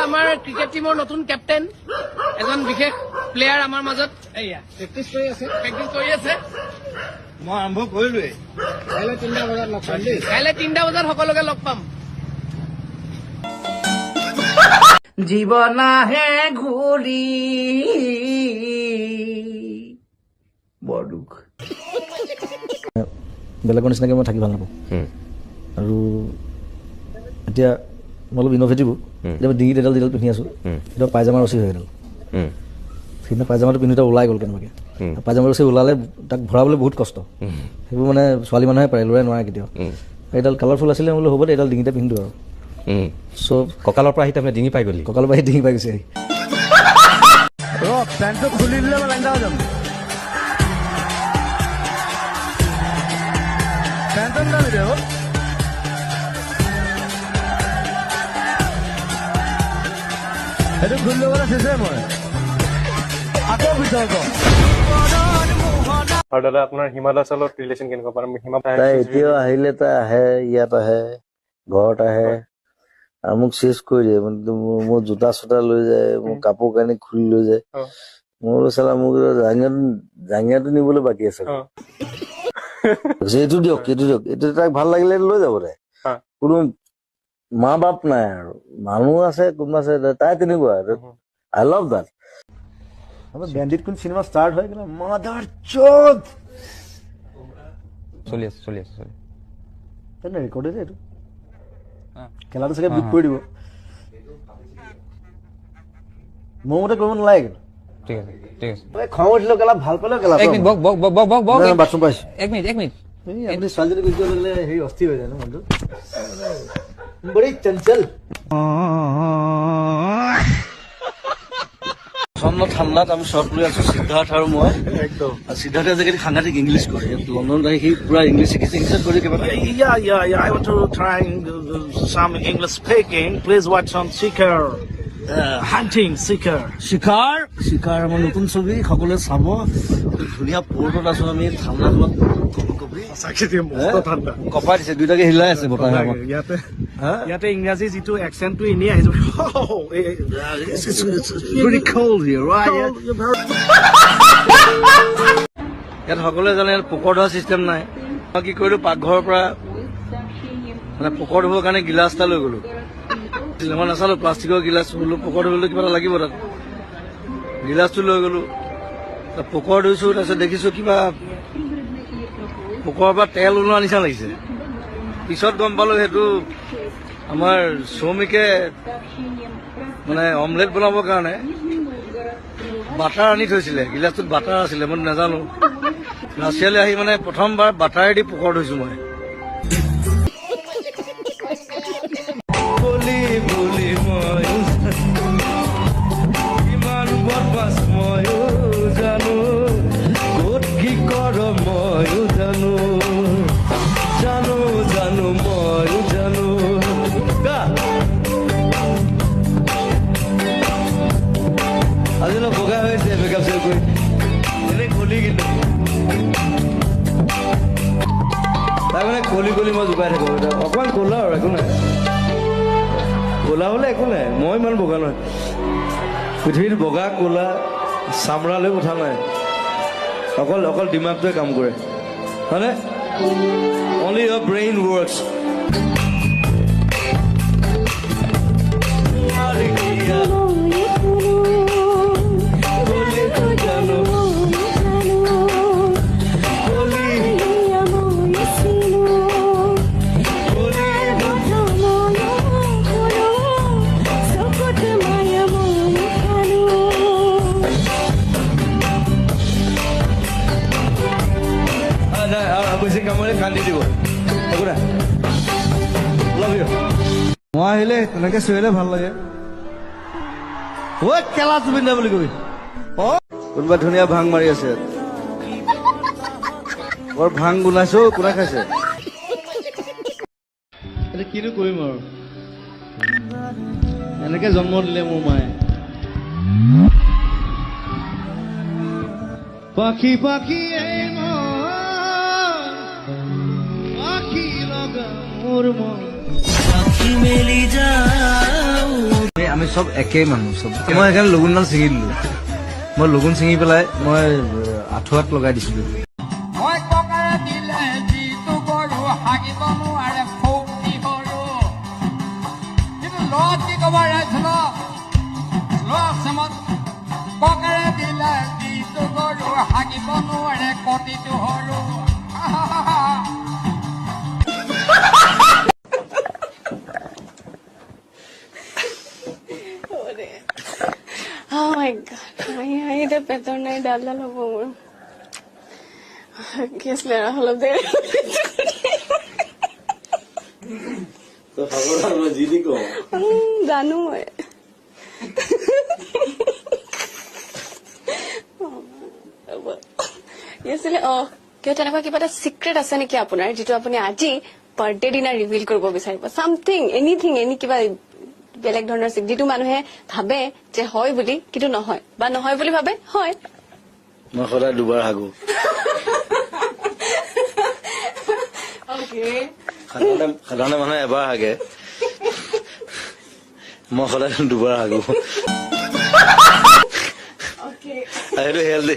আমাৰ ক্ৰিকেট টিমৰ নতুন কেপ্টেইন এজন বিশেষ প্লেয়াৰ আমাৰ মাজত এয়া প্ৰেক্টিচ কৰি আছে মই আৰম্ভ কৰিলোৱেই কাইলৈ 3টা বজাত লগ পাম কাইলৈ 3টা বজাত সকলোকে লগ পাম জীৱন আহে ঘূৰি বৰ দুখ বেলেগৰ নিচিনাকৈ মই থাকি ভাল নাপাওঁ আৰু এতিয়া মই অলপ ইন'ভেটিভো এতিয়া ডিঙিত এডাল যিডাল পিন্ধি আছোঁ সেইটো পাইজামা ৰচি হয় এডাল সেইদিনা পাইজামাটো পিন্ধি ওলাই গ'ল কেনেবাকৈ পাইজামা ৰচি ওলালে তাক ভৰাবলৈ বহুত কষ্ট সেইবোৰ মানে ছোৱালী মানুহে পাৰে ল'ৰাই নোৱাৰে কেতিয়াও এইডাল কালাৰফুল আছিলে বোলো হ'ব দে এইডাল ডিঙিতে পিন্ধো আৰু চব কঁকালৰ পৰা আহি তাৰমানে ডিঙি পাই গ'লি কঁকালৰ পৰা আহি ডিঙি পাই গৈছে আহি পেণ্টটো খুলি দিলে মই লাইন যাম পেণ্টন দামি দে সেইটো খুলি ল'বলৈ চেষ্টা মই আকৌ ভিতৰত আৰু দাদা আপোনাৰ হিমাদাসৰ ৰিলেশ্যন কেনেকুৱা পাম তাই এতিয়াও আহিলে তাই আহে ইয়াত আহে ঘৰত আহে আৰু মোক চেচ কৰি দিয়ে মোৰ জোতা চোতা লৈ যায় মোৰ কাপোৰ কানি খুলি লৈ যায় মোৰ চালা মোক জাঙিয়াটো নিবলৈ বাকী আছে এইটো দিয়ক এইটো তাক ভাল লাগিলে লৈ যাব তাই কোনো মা বাপ নাই আৰু মানুহ আছে কোনোবা আছে তাই তেনেকুৱা আই লাভ দেট বেণ্ডিত কোন চিনেমা ষ্টাৰ্ট হয় কিন্তু মাদাৰ চোদ চলি আছে ৰেকৰ্ডে এইটো খেলাটো চাগে বিট কৰি দিব মোৰ মতে কৰিব নালাগে কিন্তু ঠিক আছে খং উঠিলেও কেলা ভাল পালেও কেলা এক মিনিট বক বাথৰুম পাইছো এক মিনিট আপুনি ছোৱালীজনী গুচি গ'লে হেৰি অস্থিৰ হৈ যায় ন মনটো বড়ি চঞ্চল প্ৰচণ্ড ঠাণ্ডাত আমি চব লৈ আছো সিদ্ধাৰ্থ আৰু মই একদম সিদ্ধাৰ্থে আজিকালি সাংঘাতিক ইংলিছ কৰে লণ্ডনত আহি সি পুৰা ইংলিছ শিকিছে কৰি কিবা Yeah. I want to try some English speaking. Please watch on Seeker. Hunting Seeker. শিকাৰ আমাৰ নতুন ছবি সকলোৱে চাব ধুনীয়া পৰ্টত আছো আমি ঠাণ্ডাখনত কপাই দিছে দুইটাকে হিলাই আছে বতাহে আমাক ইয়াতে ইংৰাজী যিটো একচেণ্টটো এনেই আহিছে ইয়াত সকলোৱে জানে ইয়াত পোকৰ ধোৱা চিষ্টেম নাই মই কি কৰিলো পাকঘৰৰ পৰা মানে পোকৰ ধুবৰ কাৰণে গিলাচ এটা লৈ গ'লো মই নাচালো প্লাষ্টিকৰ গিলাচ বোলো পোকৰ ধুবলৈ কিবা এটা লাগিব তাত গিলাচটো লৈ গ'লো পোকৰ ধুইছো তাৰপিছত দেখিছো কিবা পোকৰ পৰা তেল ওলোৱা নিচিনা লাগিছে পিছত গম পালো সেইটো আমাৰ শ্ৰমিকে মানে অমলেট বনাবৰ কাৰণে বাটাৰ আনি থৈছিলে গিলাচটোত বাটাৰ আছিলে মই নাজানো ৰাছিয়ালৈ আহি মানে প্ৰথমবাৰ বাটাৰেদি পোকৰ ধুইছো মই আজি অলপ বগা হৈছে মেকআপ চেক কৰি এনেই কলি কিন্তু তাৰমানে কলি মই জোকাই থাকো অকণমান ক'লা আৰু একো নাই ক'লা হ'লে একো নাই মই ইমান বগা নহয় পৃথিৱীত বগা ক'লা চামৰালৈ কথা নাই অকল দিমাগটোৱে কাম কৰে হয়নে অনলি ইয়ৰ ব্ৰেইন ৱৰ্কছ বেছি কামৰে কান্দি দিব একো নাই লাভ ইউ মই আহিলে তেনেকে চিঞৰিলে ভাল লাগে কেলা জুবিন দা বুলি কবি কোনোবা ধুনীয়া ভাং মাৰি আছে বৰ ভাং গোনাইছো কোনে খাইছে এতিয়া কিনো কৰিম আৰু এনেকে জন্ম দিলে মোৰ মায়ে পাখি পাখি আমি চব একেই মানুহ চব। মই সেইকাৰণে লগুণডাল ছিঙি দিলোঁ। মই লগুণ ছিঙি পেলাই মই আঁঠুৱাত লগাই দিছিলোঁ। মই ককাৰে দিলে যিটো গৰু হাগিব নোৱাৰে ফৌতি গৰু কিন্তু লত কি ক'ব ৰাইছিল লমত ককাৰে দিলে যিটো গৰু হাগিব নোৱাৰে কটিটো সৰু Oh my god, I the better night dalla lo por. ¿Qué es la holo de? তো খাব না জিদি কো জানো মই। Yesterday কিয় তেনেকুৱা কিবা এটা সিক্ৰেট আছে নেকি আপোনাৰ যেটো আপুনি আজি বাৰ্থডে দিনা ৰিভিল কৰিব বিচাৰিব সামথিং এনিথিং এনি কিবা বেলেগ ধৰণৰ যিটো মানুহে ভাবে যে হয় বুলি কিন্তু নহয় বা নহয় বুলি ভাবে হয় মই সদায় দুবাৰ হাগো ওকে সাধাৰণতে মানুহে এবাৰ হাগে মই সদায় দুবাৰ হাগো ওকে সেইটো হেল্ডি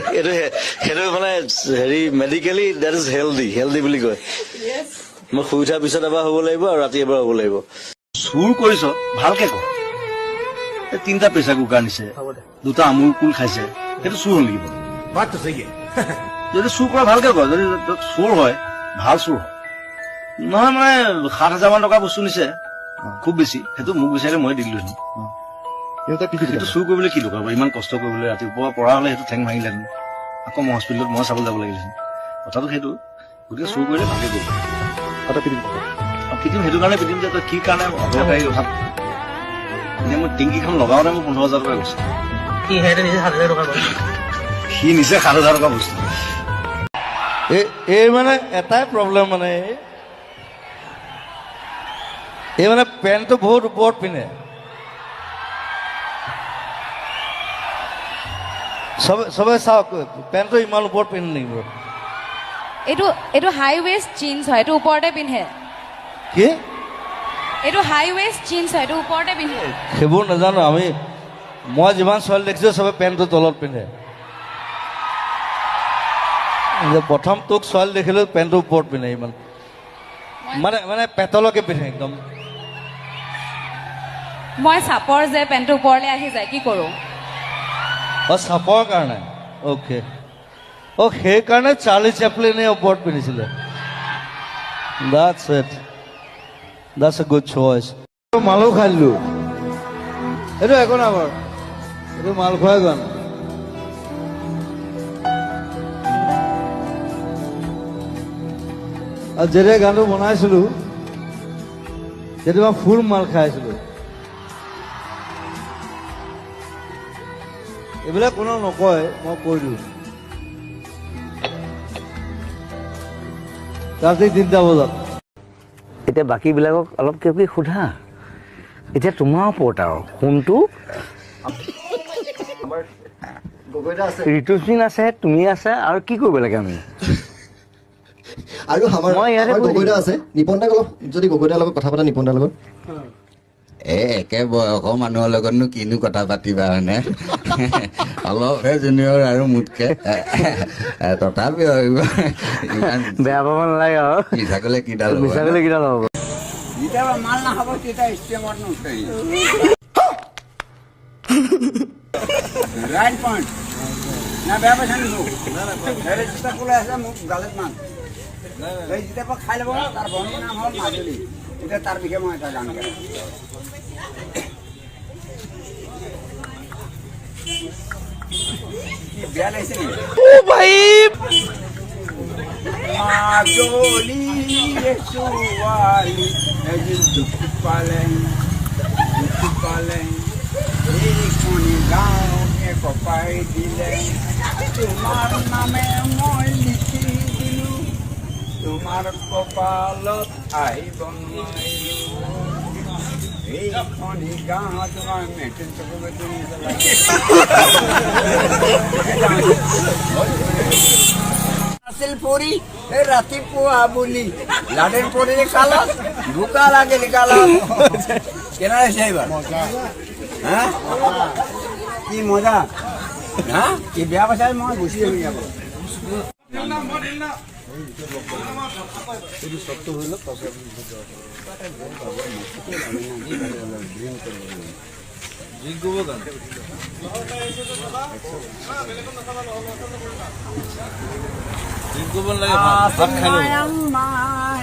সেইটো মানে হেৰি মেডিকেলি দেট ইজ হেল্ডি বুলি কয় ইয়েস মই শুই উঠাৰ পিছত এবাৰ হ'ব লাগিব আৰু ৰাতি এবাৰ হ'ব লাগিব চুৰ কৰিছ ভালকে ক তিনিটা প্ৰেচাৰ কুকাৰ নিছে দুটা আমুল কুল খাইছে সেইটো চুৰ হ'ল নেকি যদি চুৰ কৰা ভালকে ক যদি চুৰ হয় ভাল চুৰ হয় নহয় মানে 7,000 মান টকা বস্তু নিছে খুব বেছি সেইটো মোক বিচাৰিলে মই দিলো সেইটো চুৰ কৰিবলৈ কি দৰকাৰ ইমান কষ্ট কৰিবলৈ ৰাতিপুৱা পৰা হলে সেইটো ঠেং ভাঙিলেহেঁতেন আকৌ মই হস্পিটেলত মই চাবলৈ যাব লাগিলহেঁতেন কথাটো সেইটো গতিকে চুৰ কৰিলে ভালকে কৰিব পিটিম সেইটো কাৰণে পিটিম যে তই কি কাৰণে অদৰকাৰী কথা এনে মই টিংকিখন লগাওঁতে মোৰ 15,000 টকা গৈছে সি নিচে 7,000 টকা বস্তু এই মানে এটাই প্ৰব্লেম মানে এই মানে পেণ্টটো বহুত ওপৰত পিন্ধে চবে চাওক পেণ্টটো ইমান ওপৰত পিন্ধে নেকি বাৰু এইটো হাই ৱেষ্ট জিন্স হয় এইটো ওপৰতে পিন্ধে কি এইটো হাই ৱেষ্ট জিন্স হয় এইটো ওপৰতে পিন্ধে সেইবোৰ নাজানো মই যিমান ছোৱালী দেখিছো চবে পেণ্টটো তলত পিন্ধে প্ৰথম তোক ছোৱালী দেখিলো পেণ্টটো ওপৰত পিন্ধে ইমান মানে পেটলৈকে পিন্ধে একদম মই চাপৰ যে পেণ্টটো ওপৰলৈ আহি যায় কি কৰোঁ চাপৰ কাৰণে অ'কে সেইকাৰণে চাৰ্লি চেপলিনে ওপৰত পিন্ধিছিলে That's a good choice. মালো খাই দিলো এইটো একো নাই বাৰু এইটো মাল খোৱাই গান আৰু যেতিয়া গানটো বনাইছিলো তেতিয়া মই ফুল মাল খাইছিলো এইবিলাক কোনো নকয় মই কৈ দিওঁ ৰাতি 3টা বজাত এতিয়া বাকীবিলাকক অলপ কিবা কিবি সোধা এতিয়া তোমাৰ ওপৰত আৰু ফোনটো ঋতুস্মিন আছে তুমি আছে আৰু কি কৰিব লাগে আমি আৰু আমাৰ গগৈদা আছে নিপন দাক অলপ যদি গগৈদাৰ লগত কথা পাতা নিপন দাৰ লগত একে বয়সৰ মানুহৰ লগতনো কিনো কথা পাতিবা হয়নে অলপহে জুনিয়ৰ আৰু মোতকে তথাপিও বেয়া পাব নালাগে আৰু মিছা ক'লে কিডাল হ'ব যেতিয়াবা মাল নাখাব তেতিয়া ষ্টেমত নুঠে ৰাইট পইণ্ট না বেয়া পাইছা নেকি জোতা কোলাই আছে মোক গালত মান যেতিয়াবা খাই ল'ব তাৰ ভনীৰ নাম হ'ল মাজুলী এতিয়া তাৰ বিষয়ে মই এটা গান গাম বেয়া লাগিছে নেকি মাজুলী ছোৱালী এদিন দুখ পালে এইখনি গাঁও কপাই দিলে তোমাৰ নামে মই লিখি দিলো তোমাৰ কপালত আহিব নোৱাৰিলো এইখনি গাঁও তোমাৰ মেট্ৰিক আছিল পৰি ৰাতিপুৱা বুলি লাডেন পৰি কালত বোকা লাগিল কালত কেনে আহিছে এইবাৰ হা কি মজা হা কি বেয়া পাইছা মই গুচি যাম ইয়াৰ পৰা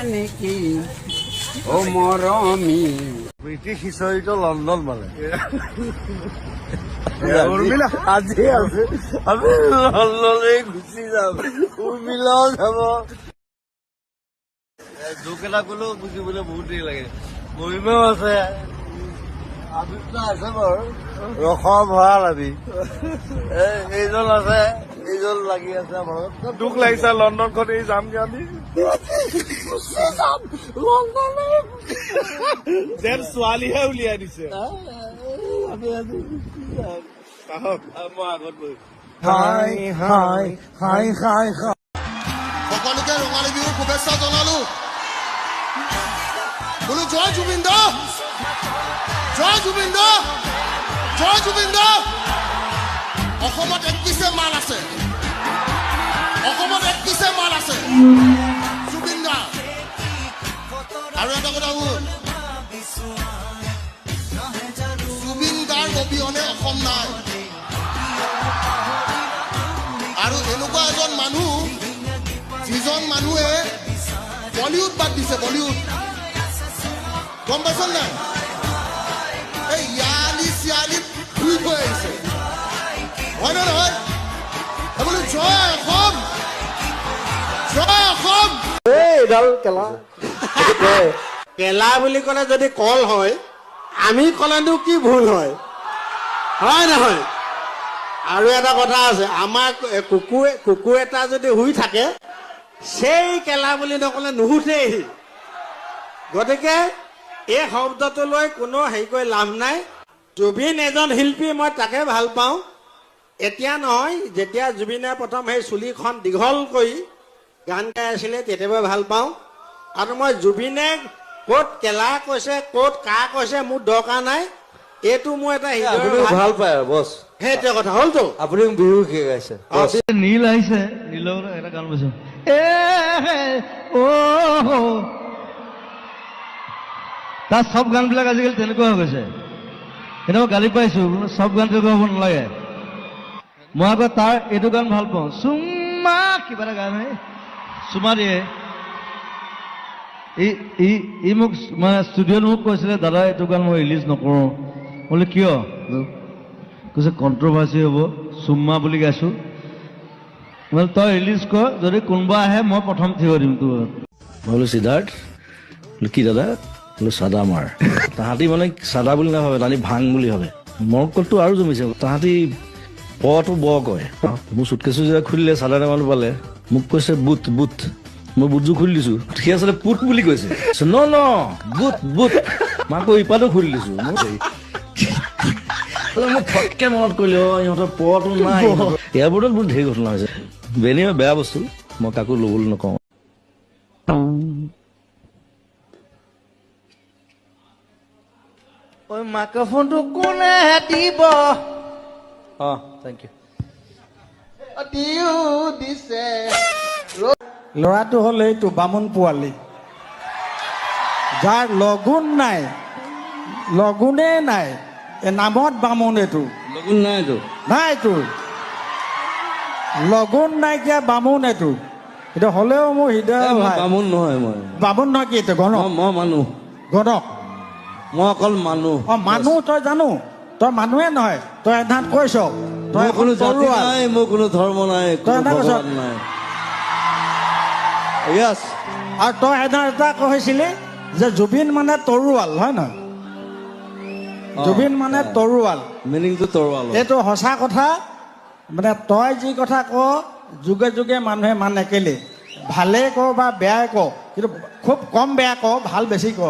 নেকি ও মৰমী ব্ৰিটিছ হিষ্টৰীটো লণ্ডন মানে আজি আছে আমি লণ্ডনে গুচি যাম উৰ্মিলাও যাব জোক এটা ক'লেও বুজিবলৈ বহুত দেৰি লাগে মহিমাও আছে আবিৰ্তা আছে বাৰু ৰসৰ ভঁৰাল আমি এইজন আছে এইজন লাগি আছে আমাৰ দুখ লাগিছে লণ্ডনখন এই যামগে আমি যেন ছোৱালীহে উলিয়াই দিছে মই আগত বহি হাই হাই হাই হাই হাই সকলোকে ৰঙালী বিহুৰ শুভেচ্ছা জনালো বোলো জয় জুবিন দা জয় জুবিন দা জয় জুবিন দা অসমত 31 মাল আছে অসমত 31 মাল আছে জুবিন দা আৰু এটা কথা শুন জুবিন দাৰ অবিহনে অসম নাই আৰু এনেকুৱা এজন মানুহ যিজন মানুহে বলিউড বাদ দিছে বলিউড গম পাইছ নাই এই ইয়ালি চিয়ালি ঘূৰি গৈ আহিছে হয় নে নহয় বোলো জয় অসম জয় অসম এইডাল কেলা কেলা বুলি ক'লে যদি কল হয় আমি ক'লেনো কি ভুল হয় হয় নহয় আৰু এটা কথা আছে আমাৰ কুকুৰ এটা যদি শুই থাকে সেই কেলা বুলি নকলে নুশুঠেই গতিকে এই শব্দটো লৈ কোনো হেৰি কৰি লাভ নাই জুবিন এজন শিল্পী মই তাকে ভাল পাওঁ এতিয়া নহয় যেতিয়া জুবিনে প্ৰথম সেই চুলিখন দীঘল কৰি গান গাই আছিলে তেতিয়াবা ভাল পাওঁ আৰু মই জুবিনে ক'ত কেলা কৈছে ক'ত কা কৈছে মোৰ দৰকাৰ নাই এইটো মোৰ এটা ভাল পায় বছ সেইটোৱে কথা হ'লতো আপুনি বিহু শিকাইছে নীল আহিছে নীলৰ এটা গান কৈছে তাৰ চব গানবিলাক আজিকালি তেনেকুৱা হৈ গৈছে এতিয়া মই গালি পাইছো চব গান তেনেকুৱা হ'ব নালাগে মই আকৌ তাৰ এইটো গান ভাল পাওঁ চুম্মা কিবা এটা গান হয় চুমা দিয়ে ই মোক মানে ষ্টুডিঅ'ত মোক কৈছিলে দাদা এইটো গান মই ৰিলিজ নকৰোঁ বোলে কিয় কৈছে কণ্ট্ৰভাৰ্চি হ'ব চুম্মা বুলি গাইছোঁ বোলে তই ৰিলিজ কৰ যদি কোনোবা আহে মই প্ৰথম থিয় দিম তোৰ মই বোলো সিদ্ধাৰ্থ বোলো কি দাদা বোলো চাদা মাৰ তাহাঁতি মানে চাদা বুলি নাভাবে তাহাঁতি ভাং বুলি ভাবে মৰকলটো আৰু জমিছে তাহাঁতি পটো ব কয় মোৰ চুটকেছো যেতিয়া খুলিলে চাদা টেমাটো পালে মোক কৈছে বুট বুট মই বুটযোৰ খুলি দিছো সি আচলতে পুট বুলি কৈছে ন ন বুট বুট মই আকৌ ইপাতো খুলি দিছো মই ফটকে মনত কৰিলো ইহঁতৰ পটো নাই এয়াৰপৰ্টত বহুত ঢেৰ ঘটনা হৈছে বেনি বেয়া বস্তু মই কাকো ল'বলৈ নকওঁ ঐ মাইক্ৰফোনটো কোনে দিব থেংক ইউ দিও দিছে ল'ৰাটো হ'ল এইটো বামুণ পোৱালি যাৰ লগুণ নাই লগুণেই নাই এই নামত বামুণ এইটো লগুণ নাইতো নাইতো লগুণ নাইকিয়া বামুণ এইটো এইটো হ'লেও মোৰ হৃদয় বামুণ নহয় মই বামুণ নহয় কি এইটো গণক মই মানুহ গণক মই অকল মানুহ মানুহ তই জানো তই মানুহে নহয় তই এধান কৈছ তই কোনো জাতি নাই মোৰ কোনো ধৰ্ম নাই কোনো ভগৱান নাই য়েছ আৰু তই এধান এটা কৈছিলি যে জুবিন মানে তৰোৱাল হয় নহয় জুবিন মানে তৰোৱাল মিনিংটো তৰোৱাল এইটো সঁচা কথা মানে তই যি কথা ক যুগে যুগে মানুহে মানে কেলে ভালে ক বা বেয়াই ক কিন্তু খুব কম বেয়া ক ভাল বেছি ক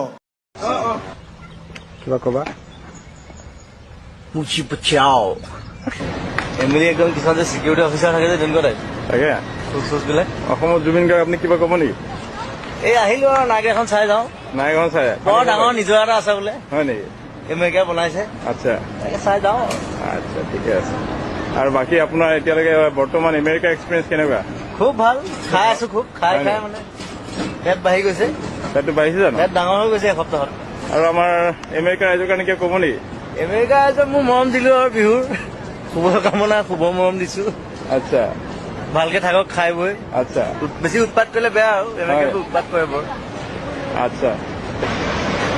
কিবা কবা মুচি পচাও এমএলএ একদম কিছুমান যে চিকিউৰিটি অফিচাৰ থাকে যে তেনেকুৱা টাইপ তাকে চুচ বিলাক অসমত জুবিন গাৰ্গ আপুনি কিবা ক'ব নেকি এই আহিলো আৰু নাগ এখন চাই যাওঁ নাই এখন চাই বৰ ডাঙৰ নিজৰ এটা আছে বোলে হয় নেকি আমেৰিকা বনাইছে আচ্ছা তাকে চাই যাওঁ আচ্ছা ঠিকে আছে আৰু বাকী আপোনাৰ এতিয়ালৈকে বৰ্তমান আমেৰিকা এক্সপিৰিয়েঞ্চ কেনেকুৱা খুব ভাল খাই আছো খুব খাই খাই মানে পেট বাঢ়ি গৈছে পেটটো বাঢ়িছে জানো পেট ডাঙৰ হৈ গৈছে এসপ্তাহত আৰু আমাৰ আমেৰিকা ৰাইজৰ কাৰণে কিবা ক'ব নেকি আমেৰিকা ৰাইজক মোৰ মৰম দিলো আৰু বিহুৰ শুভকামনা শুভ মৰম দিছো আচ্ছা ভালকে থাকক খাই বৈ আচ্ছা বেছি উৎপাত কৰিলে বেয়া আৰু আমেৰিকাটো উৎপাত কৰে বৰ আচ্ছা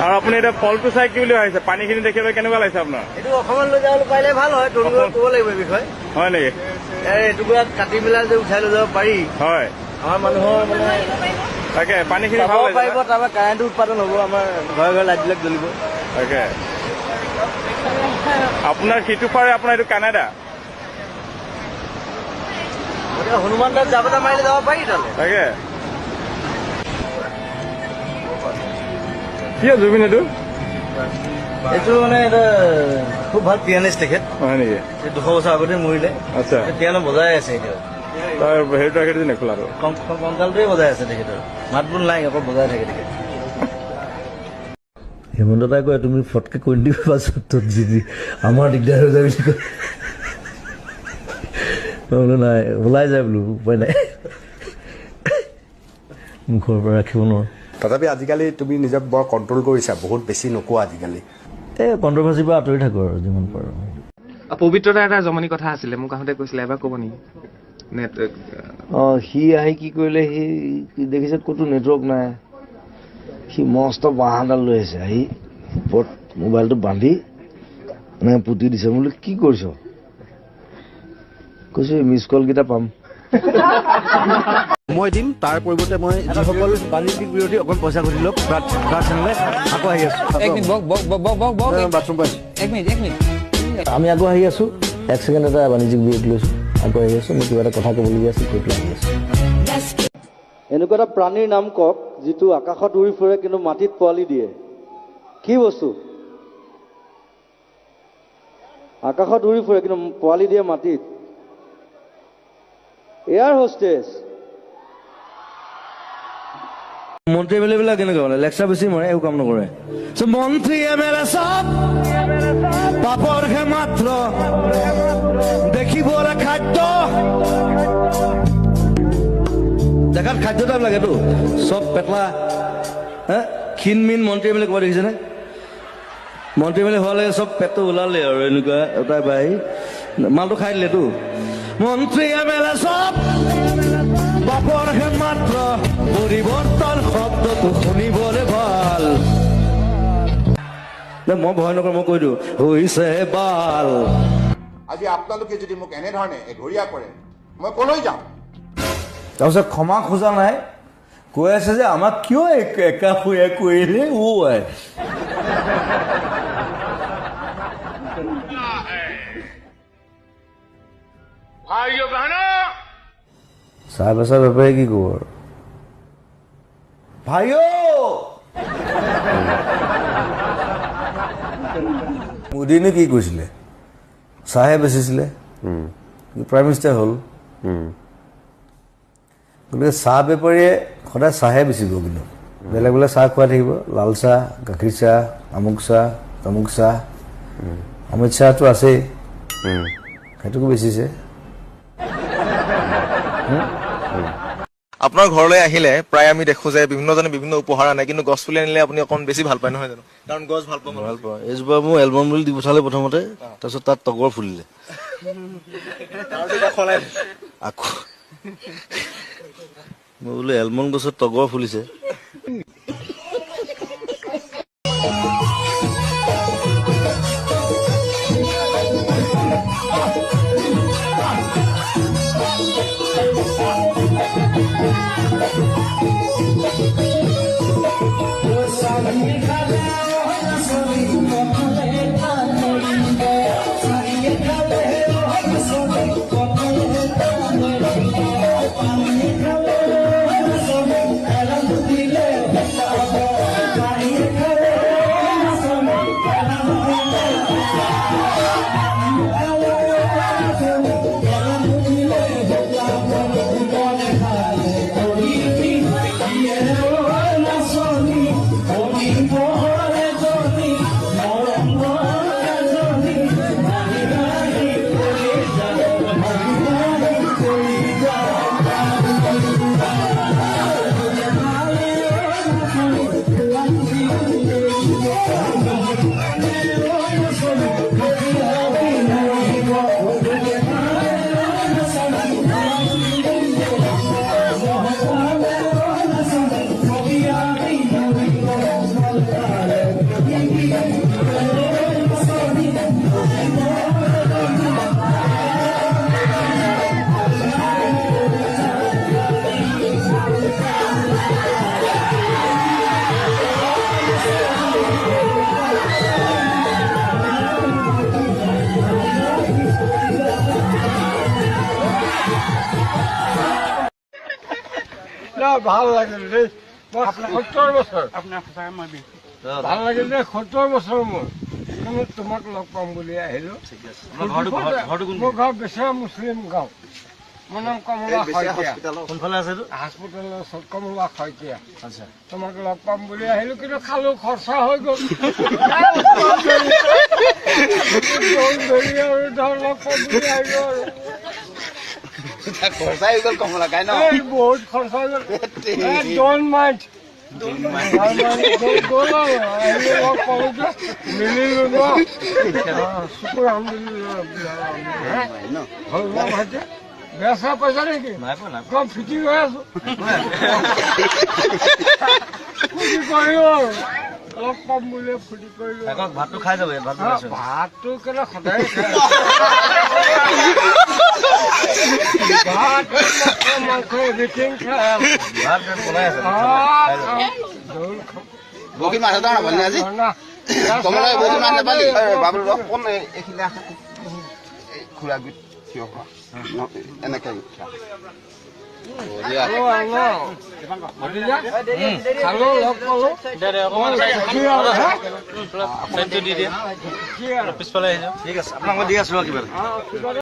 আৰু আপুনি এতিয়া ফলটো চাই কি বুলি ভাবিছে পানীখিনি দেখিবলৈ কেনেকুৱা লাগিছে আপোনাৰ এইটো অসমত লৈ যাবলৈ পাৰিলে ভাল হয় তৰুণক ক'ব লাগিব এই বিষয়ে হয় নেকি এইটুকুৰা কাটি পেলাই যে উঠাই লৈ যাব পাৰি হয় আমাৰ মানুহৰ মানে তাকে পানীখিনি খাব ভাল পাৰিব তাৰপৰা কাৰেণ্টটো উৎপাদন হ'ব আমাৰ ঘৰে ঘৰে লাইটবিলাক জ্বলিব তাকে আপোনাৰ সিটো পাৰে আপোনাৰ এইটো কানাডা গতিকে হনুমান দাস জাপ এটা মাৰিলে যাব পাৰি তালৈ তাকে কি জুবিন এইটো এইটো মানে এটা খুব ভাল পিয়ানিষ্ট তেখেত হয় নেকি 200 বছৰ আগতে মৰিলে আচ্ছা পিয়ানো বজাই আছে এতিয়া তাৰ হেৰিটো ৰাখি নেখোলাটো কংকালটোৱে বজাই আছে তেখেতৰ মাত বোল নাই অকল বজাই থাকে তেখেত হেমন্ত দাই কয় তুমি ফটকে কৈ দিবা পাছত যদি আমাৰ দিগদাৰ হৈ যায় বুলি কয় বোলো নাই ওলাই যায় বোলো উপায় নাই মুখৰ পৰা ৰাখিব নোৱাৰো তথাপি আজিকালি তুমি নিজক বৰ কণ্ট্ৰল কৰিছা বহুত বেছি নোকোৱা আজিকালি এই কণ্ট্ৰভাৰ্চিৰ পৰা আঁতৰি থাকো আৰু যিমান পাৰো পবিত্ৰতা এটা জমনি কথা আছিলে মোক আহোঁতে কৈছিলে এবাৰ ক'ব নেকি সি আহি কি কৰিলে সি দেখিছে ক'তো নেটৱৰ্ক নাই সি মস্ত বাঁহডাল লৈ আহিছে আহি ওপৰত মোবাইলটো বান্ধি মানে পুতি দিছে বোলো কি কৰিছ কৈছো মিছ কল কেইটা পাম মই দিম তাৰ পৰিৱৰ্তে মই যিসকল বাণিজ্যিক বিৰোধী অকণ পইচা ঘটি লওক চেনেলে আকৌ আহি আছো বাথৰুম পাইছো আমি আকৌ আহি আছো 1 ছেকেণ্ড এটা বাণিজ্যিক বিৰোধী লৈছো আকৌ আহি আছো মই কিবা এটা কথা ক'বলগীয়া আছে কৈ পেলাই আহি আছো এনেকুৱা এটা প্ৰাণীৰ নাম কওক যিটো আকাশত উৰি ফুৰে কিন্তু মাটিত পোৱালি দিয়ে কি বস্তু আকাশত উৰি ফুৰে কিন্তু পোৱালি দিয়ে মাটিত এয়াৰ হোষ্টেছ মন্ত্ৰী এম এল এ বিলাক কেনেকুৱা মানে লেকচাৰ বেছি মাৰে একো কাম নকৰে মন্ত্ৰী এম এল এ চব পাপৰ হে মাত্ৰ দেখিবলৈ খাদ্য দেখাত খাদ্য টাইপ লাগেতো চব পেটলা ক্ষীণ মিন মন্ত্ৰী এম এল এ ক'ৰবাত দেখিছেনে মন্ত্ৰী এম এল এ হোৱা লাগে চব পেটটো ওলালে আৰু এনেকুৱা এটাই বাই মালটো খাই দিলেতো মন্ত্ৰী এম এল এ চব বাপৰ হে মাত্ৰ পৰিৱৰ্তন শব্দটো শুনিবলৈ ভাল মই ভয় নকৰোঁ মই কৈ দিওঁ হৈছে বাল আজি আপোনালোকে যদি মোক এনেধৰণে এঘৰীয়া কৰে মই কলৈ যাম তাৰপিছত ক্ষমা খোজা নাই কৈ আছে যে আমাক কিয় একা শুয়া কৰিলে চাহ বেচা বেপাৰী কি কব আৰু ভাইও মোদীনে কি কৈছিলে চাহে বেচিছিলে প্ৰাইম মিনিষ্টাৰ হ'ল গতিকে চাহ বেপাৰীয়ে সদায় চাহে বেচিব কিন্তু বেলেগ বেলেগ চাহ খুৱাই থাকিব লাল চাহ গাখীৰ চাহ আমুক চাহ তামুক চাহ অমিত শ্বাহটো আছেই সেইটোকো বেচিছে আপোনাৰ ঘৰলৈ আহিলে প্ৰায় আমি দেখো যে বিভিন্নজনে বিভিন্ন উপহাৰ আনে কিন্তু গছ পুলি আনিলে আপুনি অকণ বেছি ভাল পায় নহয় জানো কাৰণ গছ ভাল পাওঁ ভাল পাওঁ এইজোপা মোৰ এলবাম বুলি দি পঠালে প্ৰথমতে তাৰপিছত তাত তগৰ ফুলিলে আকৌ মই বোলো এলমন গছত তগৰ ফুলিছে ভাল লাগিল দেই 70 বছৰ আপোনাৰ সঁচাকৈ মই ভাল লাগিল দেই 70 বছৰ মোৰ কিন্তু তোমাক লগ পাম বুলি আহিলো মোৰ গাঁও বেচেৰা মুছলিম গাঁও মোৰ নাম কমলা শইকীয়া কোনফালে আছে এইটো হস্পিটেলৰ ওচৰত কমলা শইকীয়া আচ্ছা তোমাক লগ পাম বুলি আহিলো কিন্তু খালো খৰচা হৈ গ'ল আৰু ধৰ লগ পাম বুলি আহিলো আৰু খৰচা হৈ গ'ল কমলা খাই ন বহুত খৰচা হৈ গ'ল ডোন্ট মাইণ্ড মিলিলো ন শুকুৰ আলহামদুলিল্লাহ বেচা পইচা নেকি কম ফিটিং হৈ আছো ফুটি কৰিলো আৰু লগ পাম বুলি ফুটি কৰিলো ভাতটো খাই যাব ভাতটো কেলে সদায় ভাত মাংস এভৰিথিং খাই বগী মাছ এটা নাপালি আজি কমলা বগী মাছ নাপালি বাবুল কোন এইখিনি আছে খুৰা গুট থিয় হোৱা এনেকে খালো লগ পালো পিছফালে ঠিক আছে আপোনাক মই দি আছো কিবা